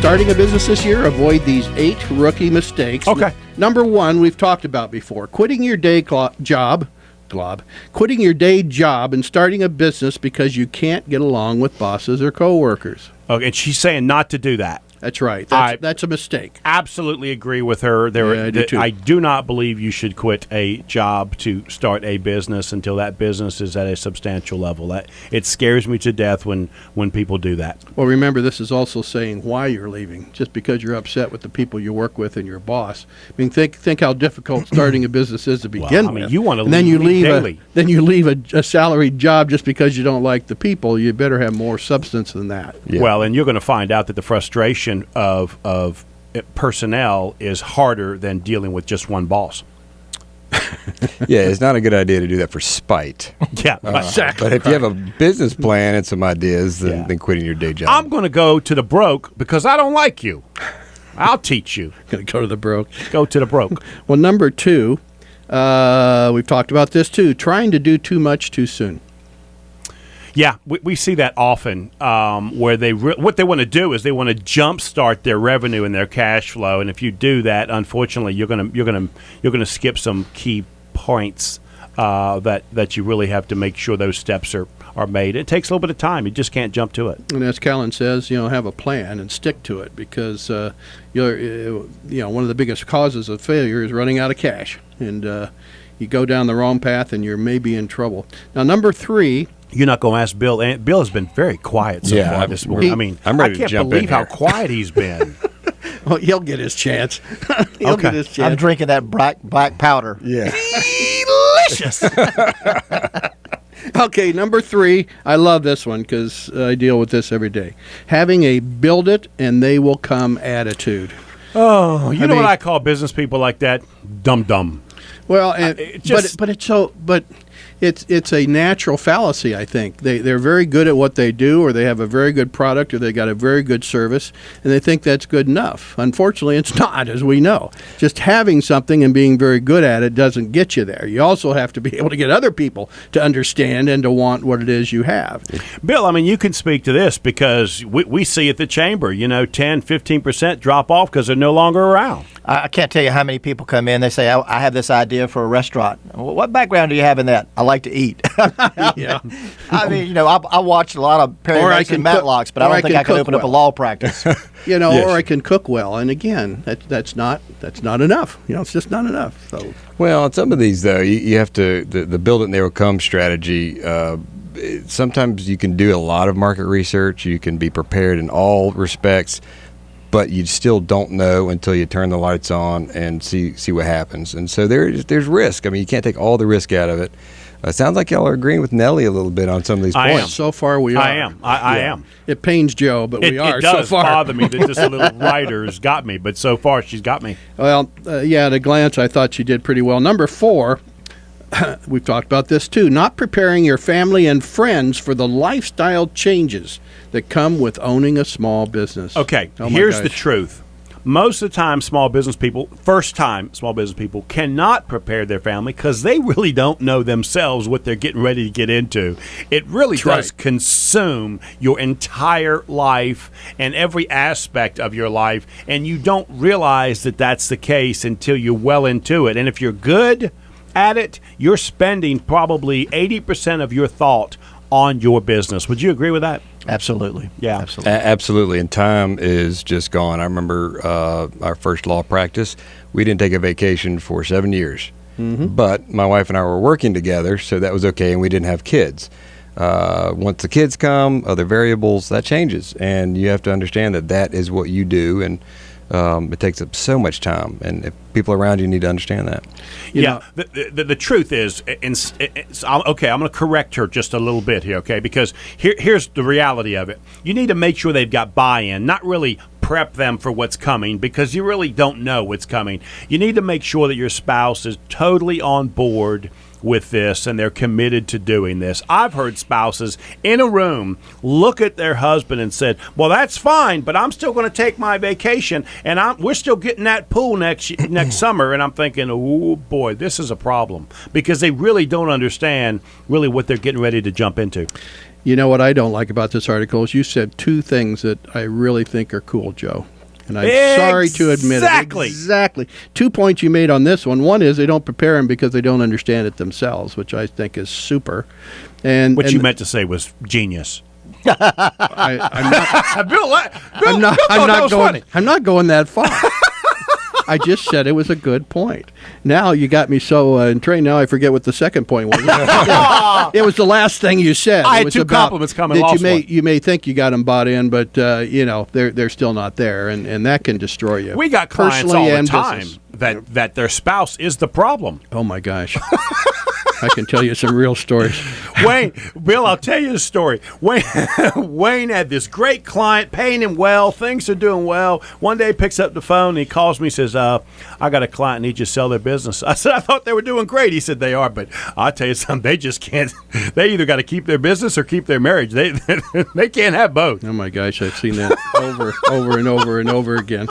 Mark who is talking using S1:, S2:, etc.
S1: Starting a business this year, avoid these 8 rookie mistakes.
S2: Okay.
S1: Number 1, we've talked about before. Quitting your day job and starting a business because you can't get along with bosses or coworkers.
S2: Okay, and she's saying not to do that.
S1: That's right. That's a mistake.
S2: Absolutely agree with her.
S1: I do too.
S2: I do not believe you should quit a job to start a business until that business is at a substantial level. It scares me to death when people do that.
S1: Well, remember, this is also saying why you're leaving. Just because you're upset with the people you work with and your boss. I mean, think how difficult starting a business is to begin with.
S2: You want to
S1: and then you leave
S2: daily.
S1: Then you leave a salaried job just because you don't like the people. You better have more substance than that.
S2: Yeah. Well, and you're going to find out that the frustration of personnel is harder than dealing with just one boss.
S3: Yeah, it's not a good idea to do that for spite.
S2: Yeah, exactly.
S3: But if you have a business plan and some ideas, then quitting your day job.
S2: I'm going to go to the broke because I don't like you. I'll teach you.
S1: Going to go to the broke.
S2: Go to the broke.
S1: Well, number 2, we've talked about this too, trying to do too much too soon.
S2: Yeah, we see that often where what they want to do is they want to jumpstart their revenue and their cash flow, and if you do that, unfortunately, you're gonna skip some key points that you really have to make sure those steps are made. It takes a little bit of time. You just can't jump to it.
S1: And as Callan says, have a plan and stick to it because one of the biggest causes of failure is running out of cash, and you go down the wrong path and you're maybe in trouble. Now, number 3.
S2: You're not going to ask Bill. And Bill has been very quiet so far this morning.
S3: I'm ready
S2: I can't
S3: to jump
S2: believe
S3: in
S2: how
S3: here.
S2: quiet he's been.
S1: Well, he'll get his chance. He'll get his chance.
S4: I'm drinking that black powder.
S3: Yeah.
S2: Delicious.
S1: Okay, number 3. I love this one because I deal with this every day. Having a build it and they will come attitude.
S2: Oh, you know what I call business people like that? Dumb.
S1: Well, it's a natural fallacy, I think. They're very good at what they do, or they have a very good product, or they got a very good service, and they think that's good enough. Unfortunately, it's not, as we know. Just having something and being very good at it doesn't get you there. You also have to be able to get other people to understand and to want what it is you have.
S2: Bill, I mean, you can speak to this because we see at the chamber, 10, 15% drop off because they're no longer around.
S4: I can't tell you how many people come in. They say, I have this idea for a restaurant. What background do you have in that? I like to eat.
S1: Yeah.
S4: I mean, I watched a lot of Perry Mason and Matlocks, but I don't think I can open up a law practice.
S1: Or I can cook well. And again, that's not enough. It's just not enough. So.
S3: Well, on some of these, though, you have to, the build it and they will come strategy, sometimes you can do a lot of market research. You can be prepared in all respects, but you still don't know until you turn the lights on and see what happens. And so there's risk. I mean, you can't take all the risk out of it. Sounds like y'all are agreeing with Nellie a little bit on some of these points.
S2: Am.
S1: So far, we are.
S2: I am. I am.
S1: It pains Joe, but we are
S2: it does
S1: so far.
S2: bother me that this little writer's got me, but so far she's got me.
S1: Well, at a glance, I thought she did pretty well. Number 4, we've talked about this too, not preparing your family and friends for the lifestyle changes that come with owning a small business.
S2: Okay,
S1: Oh,
S2: here's the truth. Most of the time, first-time small business people cannot prepare their family because they really don't know themselves what they're getting ready to get into. It really does consume your entire life and every aspect of your life, and you don't realize that that's the case until you're well into it. And if you're good at it, you're spending probably 80% of your thought on your business. Would you agree with that?
S4: Absolutely.
S2: Yeah.
S4: Absolutely.
S3: Absolutely. And time is just gone. I remember our first law practice, we didn't take a vacation for 7 years. Mm-hmm. But my wife and I were working together, so that was okay, and we didn't have kids. Once the kids come, other variables, that changes. And you have to understand that is what you do, and it takes up so much time. And if people around you need to understand that.
S2: The truth is, I'm going to correct her just a little bit here, okay? Because here's the reality of it. You need to make sure they've got buy-in, not really prep them for what's coming, because you really don't know what's coming. You need to make sure that your spouse is totally on board with this and they're committed to doing this. I've heard spouses in a room look at their husband and said, well, that's fine, but I'm still going to take my vacation and we're still getting that pool next summer. And I'm thinking, oh boy, this is a problem, because they really don't understand really what they're getting ready to jump into.
S1: You know what I don't like about this article is you said 2 things that I really think are cool, Joe. And I'm sorry to admit it. Exactly. 2 points you made on this one. One is they don't prepare them because they don't understand it themselves, which I think is super. And
S2: What you meant to say was genius.
S1: I'm not.
S2: Bill,
S1: I'm not.
S2: Bill thought
S1: I'm
S2: that
S1: not
S2: was
S1: going.
S2: funny.
S1: I'm not going that far. I just said it was a good point. Now you got me so intrigued. Now I forget what the second point was. It was the last thing you said.
S2: I
S1: It
S2: had
S1: was
S2: two
S1: about
S2: compliments coming.
S1: that
S2: Lost
S1: you may think you got them bought in, but they're still not there, and that can destroy you.
S2: We got clients all
S1: personally
S2: the
S1: and
S2: time
S1: business.
S2: that their spouse is the problem.
S1: Oh my gosh. I can tell you some real stories.
S2: Wayne, Bill, I'll tell you the story. Wayne had this great client, paying him well. Things are doing well. One day he picks up the phone and he calls me and says, I got a client, need you to sell their business. I said, I thought they were doing great. He said, they are, but I'll tell you something, they just can't. They either got to keep their business or keep their marriage. They can't have both.
S1: Oh my gosh, I've seen that over and over and over again.